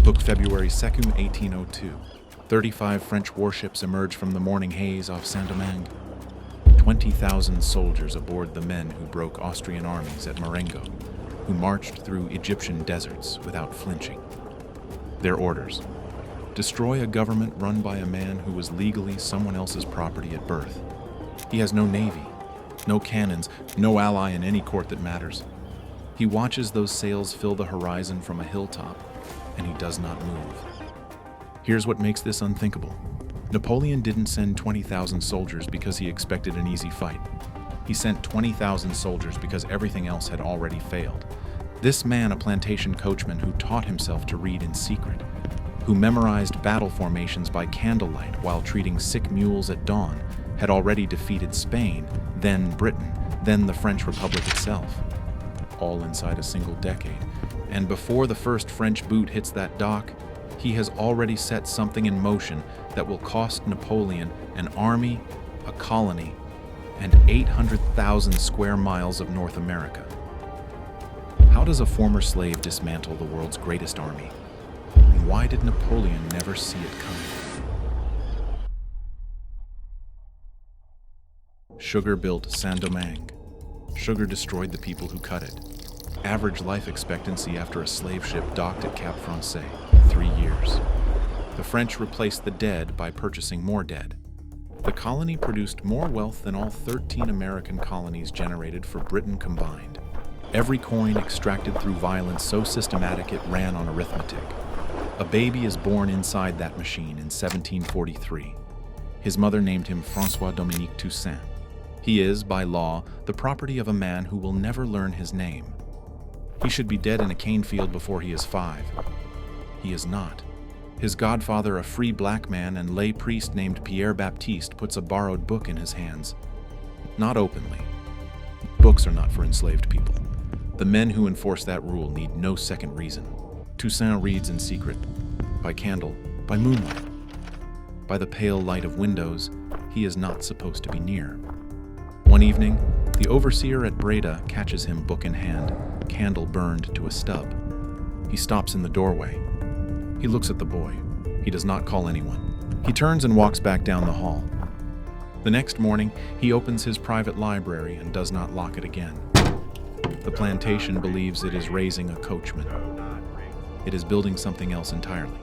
Book February 2nd, 1802. 35 French warships emerge from the morning haze off Saint-Domingue. 20,000 soldiers aboard the men who broke Austrian armies at Marengo, who marched through Egyptian deserts without flinching. Their orders: destroy a government run by a man who was legally someone else's property at birth. He has no navy, no cannons, no ally in any court that matters. He watches those sails fill the horizon from a hilltop, and he does not move. Here's what makes this unthinkable. Napoleon didn't send 20,000 soldiers because he expected an easy fight. He sent 20,000 soldiers because everything else had already failed. This man, a plantation coachman who taught himself to read in secret, who memorized battle formations by candlelight while treating sick mules at dawn, had already defeated Spain, then Britain, then the French Republic itself, all inside a single decade. And before the first French boot hits that dock, he has already set something in motion that will cost Napoleon an army, a colony, and 800,000 square miles of North America. How does a former slave dismantle the world's greatest army? And why did Napoleon never see it coming? Sugar built Saint-Domingue. Sugar destroyed the people who cut it. Average life expectancy after a slave ship docked at Cap-français, 3 years. The French replaced the dead by purchasing more dead. The colony produced more wealth than all 13 American colonies generated for Britain combined. Every coin extracted through violence so systematic it ran on arithmetic. A baby is born inside that machine in 1743. His mother named him François-Dominique Toussaint. He is, by law, the property of a man who will never learn his name. He should be dead in a cane field before he is 5. He is not. His godfather, a free black man and lay priest named Pierre Baptiste, puts a borrowed book in his hands. Not openly. Books are not for enslaved people. The men who enforce that rule need no second reason. Toussaint reads in secret, by candle, by moonlight. By the pale light of windows, he is not supposed to be near. One evening, the overseer at Breda catches him book in hand, candle burned to a stub. He stops in the doorway. He looks at the boy. He does not call anyone. He turns and walks back down the hall. The next morning, he opens his private library and does not lock it again. The plantation believes it is raising a coachman. It is building something else entirely.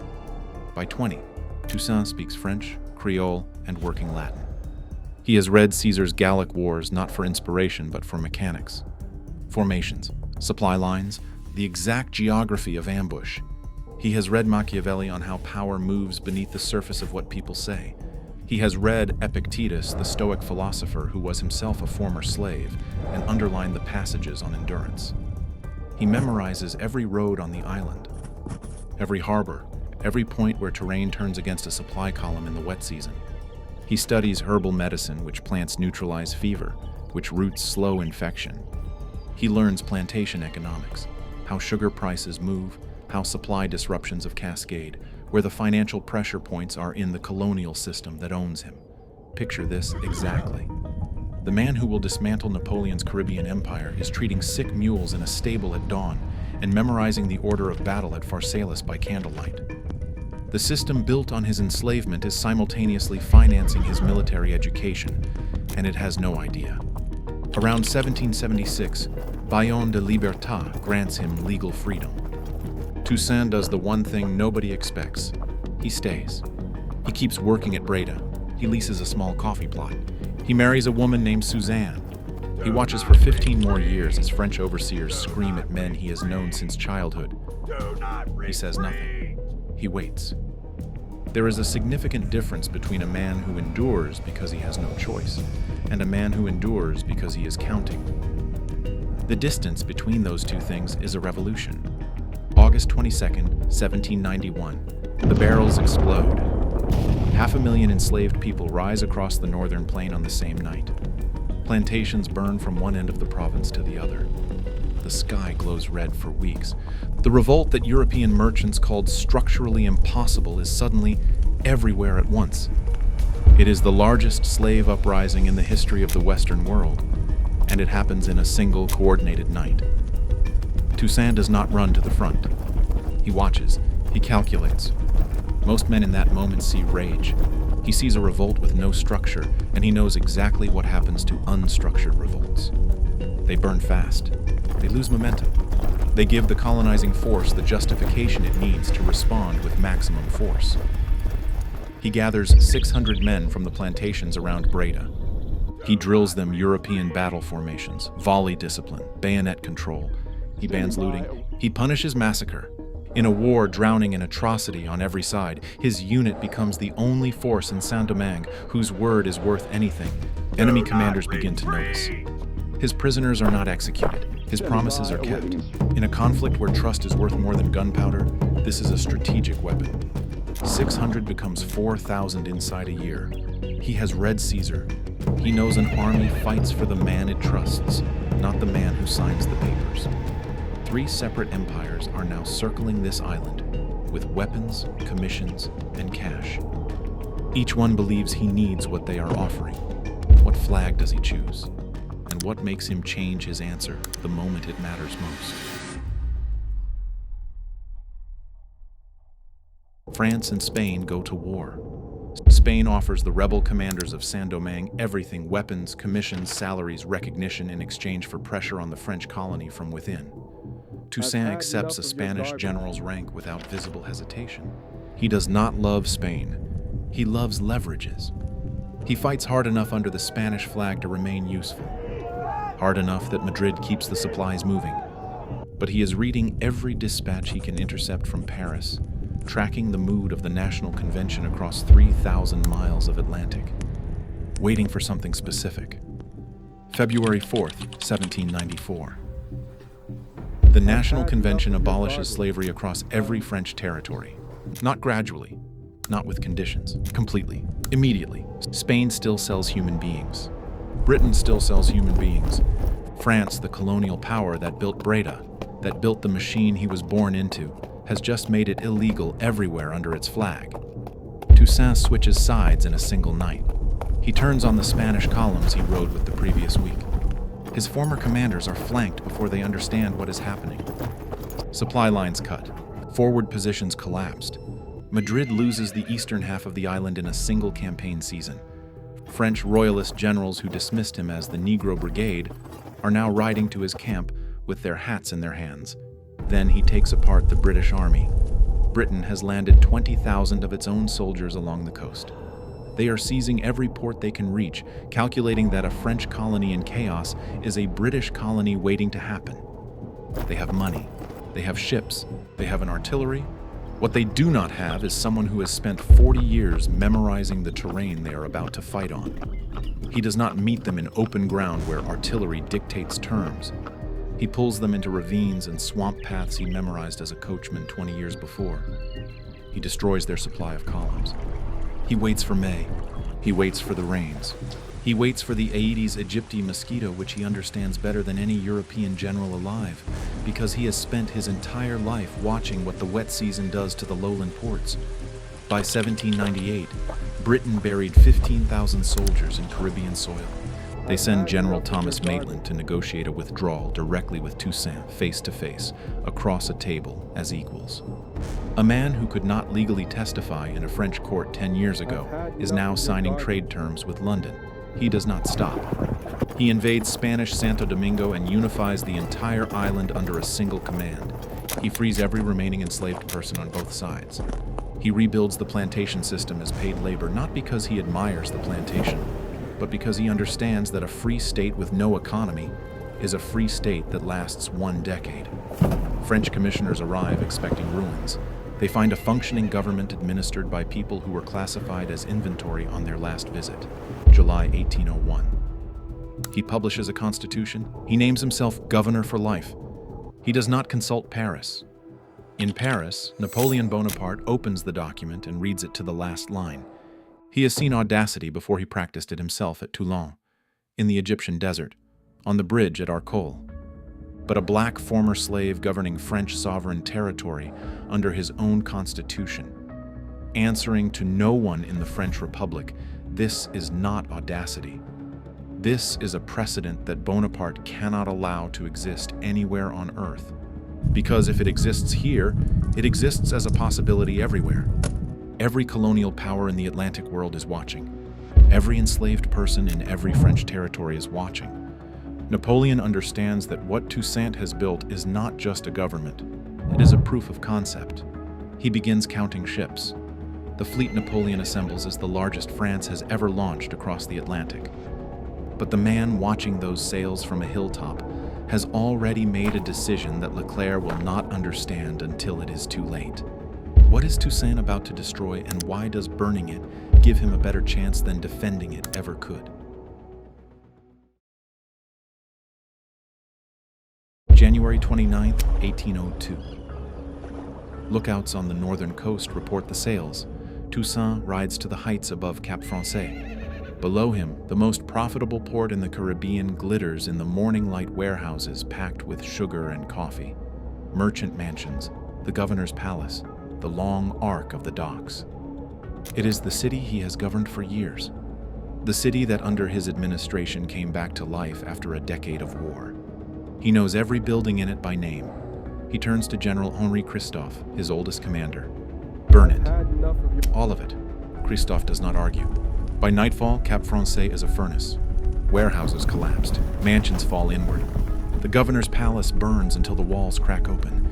By 20, Toussaint speaks French, Creole, and working Latin. He has read Caesar's Gallic Wars not for inspiration but for mechanics. Formations, supply lines, the exact geography of ambush. He has read Machiavelli on how power moves beneath the surface of what people say. He has read Epictetus, the Stoic philosopher who was himself a former slave, and underlined the passages on endurance. He memorizes every road on the island, every harbor, every point where terrain turns against a supply column in the wet season. He studies herbal medicine, which plants neutralize fever, which roots slow infection. He learns plantation economics, how sugar prices move, how supply disruptions of cascade, where the financial pressure points are in the colonial system that owns him. Picture this exactly. The man who will dismantle Napoleon's Caribbean empire is treating sick mules in a stable at dawn and memorizing the order of battle at Pharsalus by candlelight. The system built on his enslavement is simultaneously financing his military education, and it has no idea. Around 1776, Bayon de Liberté grants him legal freedom. Toussaint does the one thing nobody expects. He stays. He keeps working at Breda. He leases a small coffee plot. He marries a woman named Suzanne. He watches for 15 more years as French overseers scream at men he has known since childhood. He says nothing. He waits. There is a significant difference between a man who endures because he has no choice and a man who endures because he is counting. The distance between those two things is a revolution. August 22nd, 1791. The barrels explode. 500,000 enslaved people rise across the northern plain on the same night. Plantations burn from one end of the province to the other. The sky glows red for weeks. The revolt that European merchants called structurally impossible is suddenly everywhere at once. It is the largest slave uprising in the history of the Western world, and it happens in a single coordinated night. Toussaint does not run to the front. He watches. He calculates. Most men in that moment see rage. He sees a revolt with no structure, and he knows exactly what happens to unstructured revolts. They burn fast. They lose momentum. They give the colonizing force the justification it needs to respond with maximum force. He gathers 600 men from the plantations around Breda. He drills them European battle formations, volley discipline, bayonet control. He bans looting. He punishes massacre. In a war drowning in atrocity on every side, his unit becomes the only force in Saint-Domingue whose word is worth anything. Enemy commanders begin to notice. His prisoners are not executed. His promises are kept. In a conflict where trust is worth more than gunpowder, this is a strategic weapon. 600 becomes 4,000 inside a year. He has read Caesar. He knows an army fights for the man it trusts, not the man who signs the papers. 3 separate empires are now circling this island with weapons, commissions, and cash. Each one believes he needs what they are offering. What flag does he choose? And what makes him change his answer the moment it matters most? France and Spain go to war. Spain offers the rebel commanders of Saint-Domingue everything: weapons, commissions, salaries, recognition in exchange for pressure on the French colony from within. Toussaint accepts a Spanish general's rank without visible hesitation. He does not love Spain. He loves leverages. He fights hard enough under the Spanish flag to remain useful. Hard enough that Madrid keeps the supplies moving. But he is reading every dispatch he can intercept from Paris, tracking the mood of the National Convention across 3,000 miles of Atlantic, waiting for something specific. February 4th, 1794. The National Convention abolishes slavery across every French territory. Not gradually, not with conditions, completely, immediately. Spain still sells human beings. Britain still sells human beings. France, the colonial power that built Breda, that built the machine he was born into, has just made it illegal everywhere under its flag. Toussaint switches sides in a single night. He turns on the Spanish columns he rode with the previous week. His former commanders are flanked before they understand what is happening. Supply lines cut. Forward positions collapsed. Madrid loses the eastern half of the island in a single campaign season. French royalist generals who dismissed him as the Negro Brigade are now riding to his camp with their hats in their hands. Then he takes apart the British army. Britain has landed 20,000 of its own soldiers along the coast. They are seizing every port they can reach, calculating that a French colony in chaos is a British colony waiting to happen. They have money. They have ships. They have an artillery. What they do not have is someone who has spent 40 years memorizing the terrain they are about to fight on. He does not meet them in open ground where artillery dictates terms. He pulls them into ravines and swamp paths he memorized as a coachman 20 years before. He destroys their supply of columns. He waits for May. He waits for the rains. He waits for the Aedes aegypti mosquito, which he understands better than any European general alive, because he has spent his entire life watching what the wet season does to the lowland ports. By 1798, Britain buried 15,000 soldiers in Caribbean soil. They send General Thomas Maitland to negotiate a withdrawal directly with Toussaint, face to face, across a table, as equals. A man who could not legally testify in a French court 10 years ago is now signing trade terms with London. He does not stop. He invades Spanish Santo Domingo and unifies the entire island under a single command. He frees every remaining enslaved person on both sides. He rebuilds the plantation system as paid labor, not because he admires the plantation, but because he understands that a free state with no economy is a free state that lasts 1 decade. French commissioners arrive expecting ruins. They find a functioning government administered by people who were classified as inventory on their last visit, July 1801. He publishes a constitution. He names himself governor for life. He does not consult Paris. In Paris, Napoleon Bonaparte opens the document and reads it to the last line. He has seen audacity before he practiced it himself at Toulon, in the Egyptian desert, on the bridge at Arcole. But a black former slave governing French sovereign territory under his own constitution, answering to no one in the French Republic, this is not audacity. This is a precedent that Bonaparte cannot allow to exist anywhere on earth. Because if it exists here, it exists as a possibility everywhere. Every colonial power in the Atlantic world is watching. Every enslaved person in every French territory is watching. Napoleon understands that what Toussaint has built is not just a government. It is a proof of concept. He begins counting ships. The fleet Napoleon assembles is the largest France has ever launched across the Atlantic. But the man watching those sails from a hilltop has already made a decision that Leclerc will not understand until it is too late. What is Toussaint about to destroy, and why does burning it give him a better chance than defending it ever could? January 29, 1802. Lookouts on the northern coast report the sails. Toussaint rides to the heights above Cap-français. Below him, the most profitable port in the Caribbean glitters in the morning light warehouses packed with sugar and coffee, merchant mansions, the governor's palace, the long arc of the docks. It is the city he has governed for years, the city that under his administration came back to life after a decade of war. He knows every building in it by name. He turns to General Henri Christophe, his oldest commander. Burn it. All of it. Christophe does not argue. By nightfall, Cap-Français is a furnace. Warehouses collapsed. Mansions fall inward. The governor's palace burns until the walls crack open.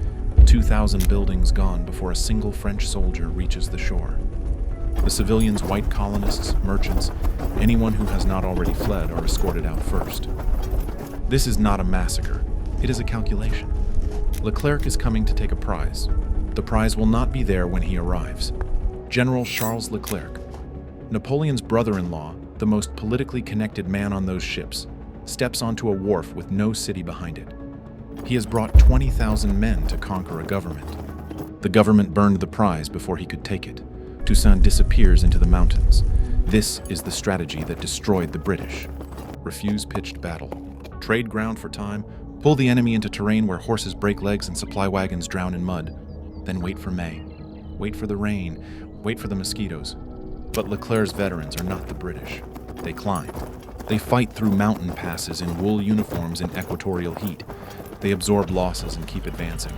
2,000 buildings gone before a single French soldier reaches the shore. The civilians, white colonists, merchants, anyone who has not already fled are escorted out first. This is not a massacre. It is a calculation. Leclerc is coming to take a prize. The prize will not be there when he arrives. General Charles Leclerc, Napoleon's brother-in-law, the most politically connected man on those ships, steps onto a wharf with no city behind it. He has brought 20,000 men to conquer a government. The government burned the prize before he could take it. Toussaint disappears into the mountains. This is the strategy that destroyed the British. Refuse pitched battle. Trade ground for time. Pull the enemy into terrain where horses break legs and supply wagons drown in mud. Then wait for May. Wait for the rain. Wait for the mosquitoes. But Leclerc's veterans are not the British. They climb. They fight through mountain passes in wool uniforms in equatorial heat. They absorb losses and keep advancing.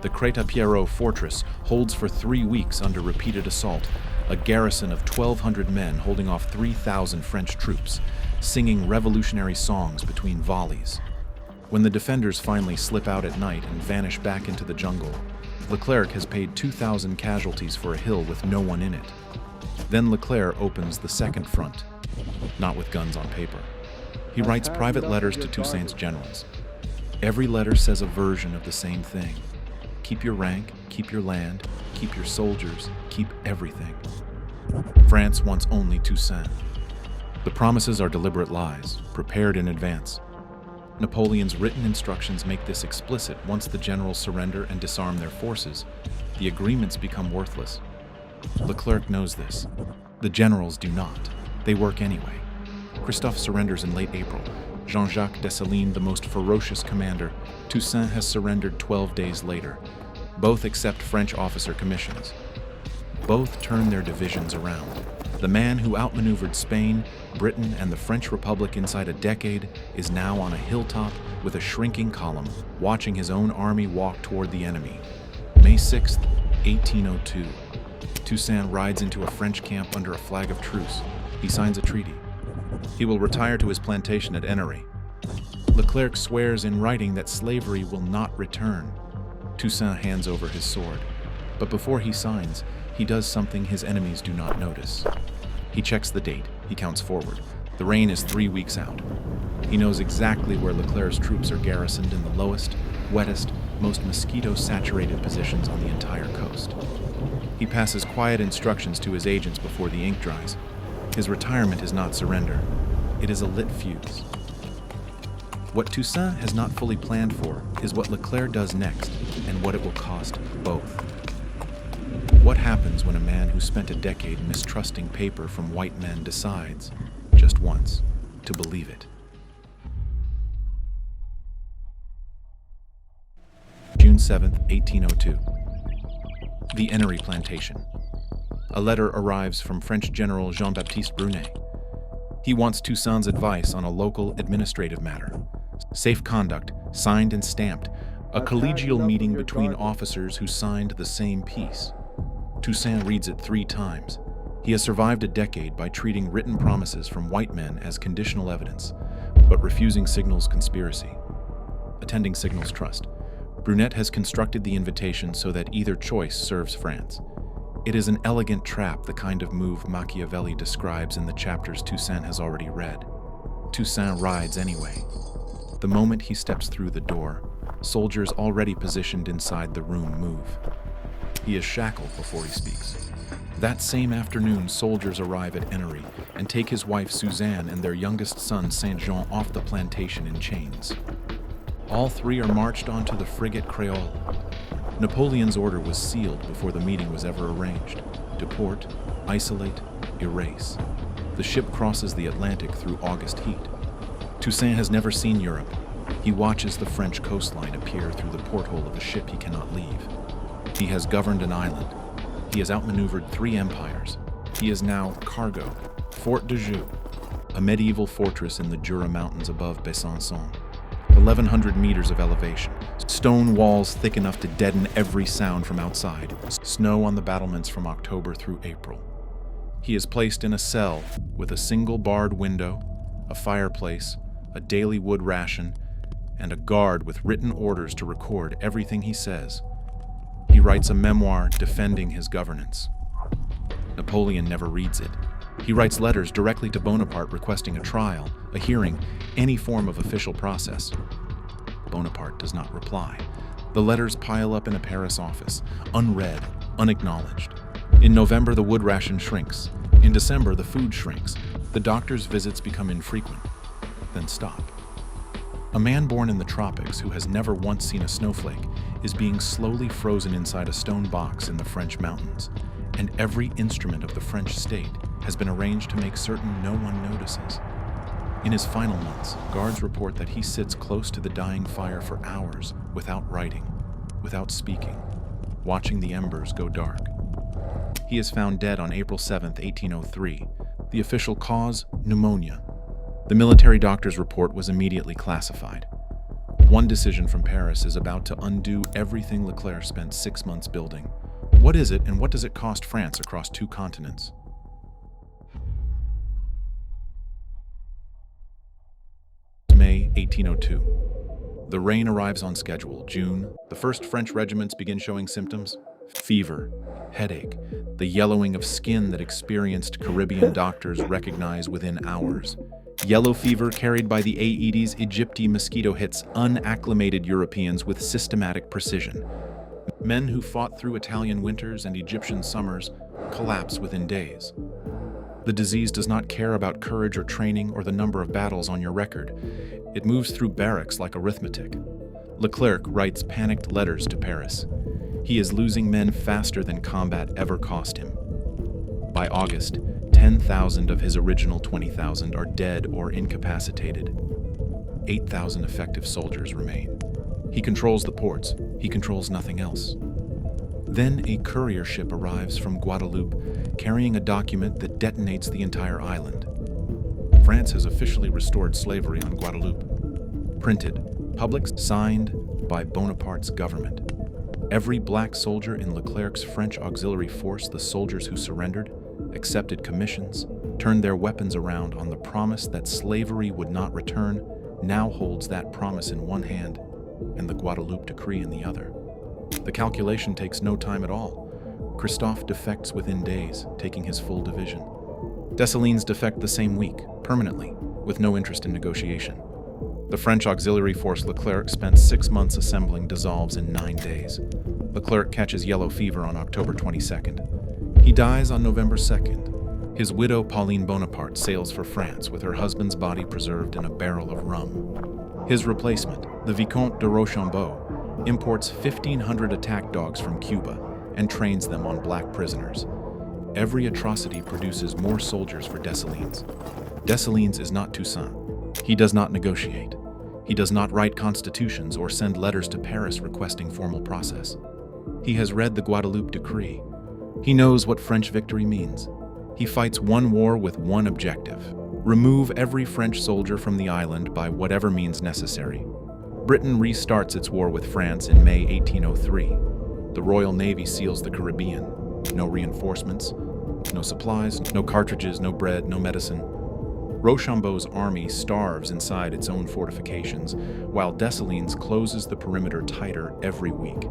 The Crête-à-Pierrot fortress holds for 3 weeks under repeated assault, a garrison of 1,200 men holding off 3,000 French troops, singing revolutionary songs between volleys. When the defenders finally slip out at night and vanish back into the jungle, Leclerc has paid 2,000 casualties for a hill with no one in it. Then Leclerc opens the second front, not with guns on paper. He writes private letters to Toussaint's generals. Every letter says a version of the same thing. Keep your rank, keep your land, keep your soldiers, keep everything. France wants only Toussaint. The promises are deliberate lies, prepared in advance. Napoleon's written instructions make this explicit. Once the generals surrender and disarm their forces, the agreements become worthless. Leclerc knows this. The generals do not. They work anyway. Christophe surrenders in late April. Jean-Jacques Dessalines, the most ferocious commander, Toussaint has surrendered 12 days later. Both accept French officer commissions. Both turn their divisions around. The man who outmaneuvered Spain, Britain, and the French Republic inside a decade is now on a hilltop with a shrinking column, watching his own army walk toward the enemy. May 6, 1802. Toussaint rides into a French camp under a flag of truce. He signs a treaty. He will retire to his plantation at Ennery. Leclerc swears in writing that slavery will not return. Toussaint hands over his sword. But before he signs, he does something his enemies do not notice. He checks the date. He counts forward. The rain is 3 weeks out. He knows exactly where Leclerc's troops are garrisoned in the lowest, wettest, most mosquito-saturated positions on the entire coast. He passes quiet instructions to his agents before the ink dries. His retirement is not surrender. It is a lit fuse. What Toussaint has not fully planned for is what Leclerc does next and what it will cost both. What happens when a man who spent a decade mistrusting paper from white men decides, just once, to believe it? June 7, 1802. The Ennery Plantation. A letter arrives from French General Jean-Baptiste Brunet. He wants Toussaint's advice on a local administrative matter. Safe conduct, signed and stamped, a collegial meeting between officers who signed the same peace. Toussaint reads it 3 times. He has survived a decade by treating written promises from white men as conditional evidence, but refusing signals conspiracy. Attending signals trust. Brunet has constructed the invitation so that either choice serves France. It is an elegant trap, the kind of move Machiavelli describes in the chapters Toussaint has already read. Toussaint rides anyway. The moment he steps through the door, soldiers already positioned inside the room move. He is shackled before he speaks. That same afternoon, soldiers arrive at Ennery and take his wife Suzanne and their youngest son Saint-Jean off the plantation in chains. All 3 are marched onto the frigate Creole. Napoleon's order was sealed before the meeting was ever arranged. Deport, isolate, erase. The ship crosses the Atlantic through August heat. Toussaint has never seen Europe. He watches the French coastline appear through the porthole of a ship he cannot leave. He has governed an island. He has outmaneuvered 3 empires. He is now cargo, Fort de Joux, a medieval fortress in the Jura Mountains above Besançon. 1,100 meters of elevation, stone walls thick enough to deaden every sound from outside, snow on the battlements from October through April. He is placed in a cell with a single barred window, a fireplace, a daily wood ration, and a guard with written orders to record everything he says. He writes a memoir defending his governance. Napoleon never reads it. He writes letters directly to Bonaparte requesting a trial, a hearing, any form of official process. Bonaparte does not reply. The letters pile up in a Paris office, unread, unacknowledged. In November, the wood ration shrinks. In December, the food shrinks. The doctor's visits become infrequent, then stop. A man born in the tropics who has never once seen a snowflake is being slowly frozen inside a stone box in the French mountains, and every instrument of the French state has been arranged to make certain no one notices. In his final months, guards report that he sits close to the dying fire for hours without writing, without speaking, watching the embers go dark. He is found dead on April 7, 1803. The official cause, pneumonia. The military doctor's report was immediately classified. One decision from Paris is about to undo everything Leclerc spent 6 months building. What is it, and what does it cost France across 2 continents? May 1802. The rain arrives on schedule. June, the first French regiments begin showing symptoms. Fever, headache, the yellowing of skin that experienced Caribbean doctors recognize within hours. Yellow fever carried by the Aedes aegypti mosquito hits unacclimated Europeans with systematic precision. Men who fought through Italian winters and Egyptian summers collapse within days. The disease does not care about courage or training or the number of battles on your record. It moves through barracks like arithmetic. Leclerc writes panicked letters to Paris. He is losing men faster than combat ever cost him. By August, 10,000 of his original 20,000 are dead or incapacitated. 8,000 effective soldiers remain. He controls the ports. He controls nothing else. Then a courier ship arrives from Guadeloupe, carrying a document that detonates the entire island. France has officially restored slavery on Guadeloupe. Printed, public, signed by Bonaparte's government. Every black soldier in Leclerc's French auxiliary force, the soldiers who surrendered, accepted commissions, turned their weapons around on the promise that slavery would not return, now holds that promise in one hand and the Guadeloupe Decree in the other. The calculation takes no time at all. Christophe defects within days, taking his full division. Dessalines defect the same week, permanently, with no interest in negotiation. The French auxiliary force Leclerc spent 6 months assembling dissolves in 9 days. Leclerc catches yellow fever on October 22nd. He dies on November 2nd. His widow, Pauline Bonaparte, sails for France with her husband's body preserved in a barrel of rum. His replacement, the Vicomte de Rochambeau, imports 1,500 attack dogs from Cuba and trains them on black prisoners. Every atrocity produces more soldiers for Dessalines. Dessalines is not Toussaint. He does not negotiate. He does not write constitutions or send letters to Paris requesting formal process. He has read the Guadeloupe Decree. He knows what French victory means. He fights one war with one objective: remove every French soldier from the island by whatever means necessary. Britain restarts its war with France in May 1803. The Royal Navy seals the Caribbean. No reinforcements, no supplies, no cartridges, no bread, no medicine. Rochambeau's army starves inside its own fortifications, while Dessalines closes the perimeter tighter every week.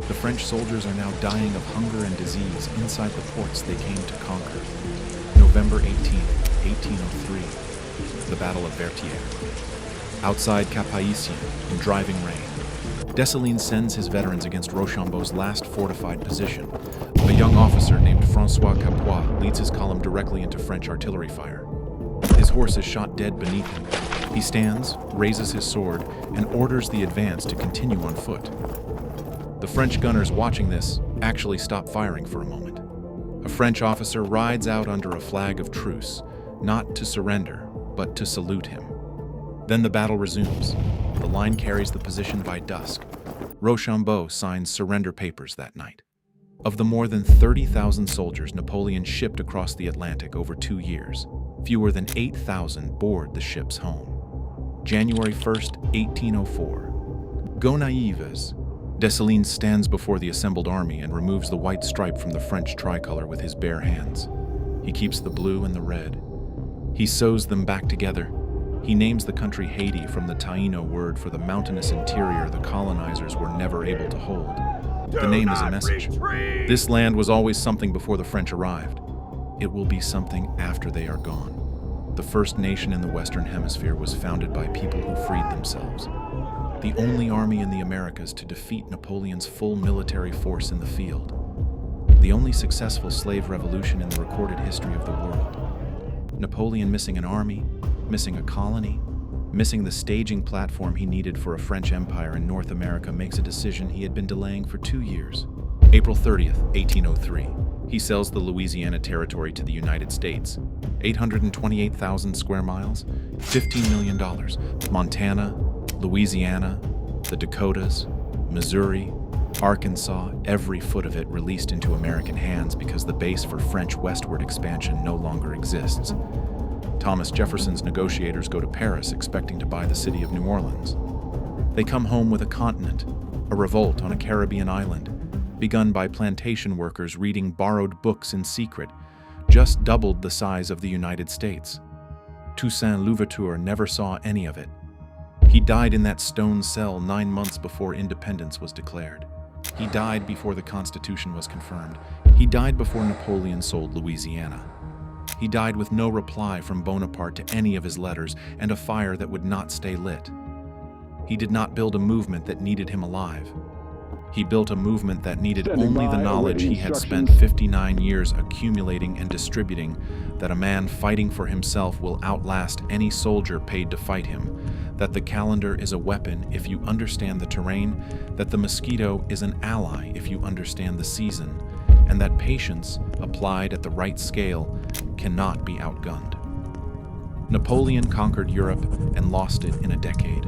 The French soldiers are now dying of hunger and disease inside the ports they came to conquer. November 18, 1803, the Battle of Vertières. Outside Cap-Haïtien, in driving rain, Dessalines sends his veterans against Rochambeau's last fortified position. A young officer named François Capois leads his column directly into French artillery fire. His horse is shot dead beneath him. He stands, raises his sword, and orders the advance to continue on foot. The French gunners watching this actually stop firing for a moment. A French officer rides out under a flag of truce, not to surrender, but to salute him. Then the battle resumes. The line carries the position by dusk. Rochambeau signs surrender papers that night. Of the more than 30,000 soldiers Napoleon shipped across the Atlantic over 2 years, fewer than 8,000 board the ships home. January 1st, 1804. Gonaives. Dessalines stands before the assembled army and removes the white stripe from the French tricolor with his bare hands. He keeps the blue and the red. He sews them back together. He names the country Haiti from the Taino word for the mountainous interior the colonizers were never able to hold. The name is a message. This land was always something before the French arrived. It will be something after they are gone. The first nation in the Western Hemisphere was founded by people who freed themselves. The only army in the Americas to defeat Napoleon's full military force in the field. The only successful slave revolution in the recorded history of the world. Napoleon missing an army, missing a colony, missing the staging platform he needed for a French empire in North America makes a decision he had been delaying for 2 years. April 30th, 1803. He sells the Louisiana Territory to the United States. 828,000 square miles, $15 million. Montana, Louisiana, the Dakotas, Missouri, Arkansas, every foot of it released into American hands because the base for French westward expansion no longer exists. Thomas Jefferson's negotiators go to Paris expecting to buy the city of New Orleans. They come home with a continent, a revolt on a Caribbean island, begun by plantation workers reading borrowed books in secret, just doubled the size of the United States. Toussaint Louverture never saw any of it. He died in that stone cell 9 months before independence was declared. He died before the Constitution was confirmed. He died before Napoleon sold Louisiana. He died with no reply from Bonaparte to any of his letters and a fire that would not stay lit. He did not build a movement that needed him alive. He built a movement that needed only the knowledge he had spent 59 years accumulating and distributing, that a man fighting for himself will outlast any soldier paid to fight him, that the calendar is a weapon if you understand the terrain, that the mosquito is an ally if you understand the season, and that patience, applied at the right scale, cannot be outgunned. Napoleon conquered Europe and lost it in a decade.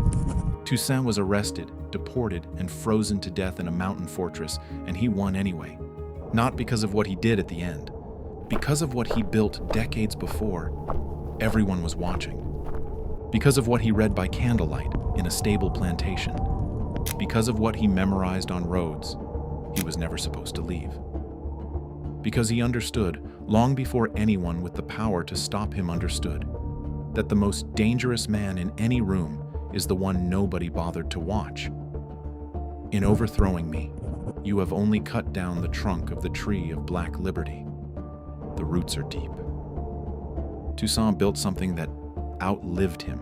Toussaint was arrested, deported, and frozen to death in a mountain fortress, and he won anyway. Not because of what he did at the end. Because of what he built decades before, everyone was watching. Because of what he read by candlelight in a stable plantation. Because of what he memorized on roads he was never supposed to leave. Because he understood, long before anyone with the power to stop him understood, that the most dangerous man in any room is the one nobody bothered to watch. In overthrowing me, you have only cut down the trunk of the tree of black liberty. The roots are deep. Toussaint built something that outlived him.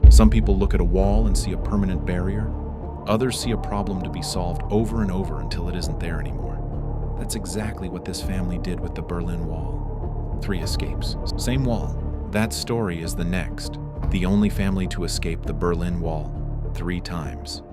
Some people look at a wall and see a permanent barrier. Others see a problem to be solved over and over until it isn't there anymore. That's exactly what this family did with the Berlin Wall. 3 escapes. Same wall. That story is the next. The only family to escape the Berlin Wall 3 times.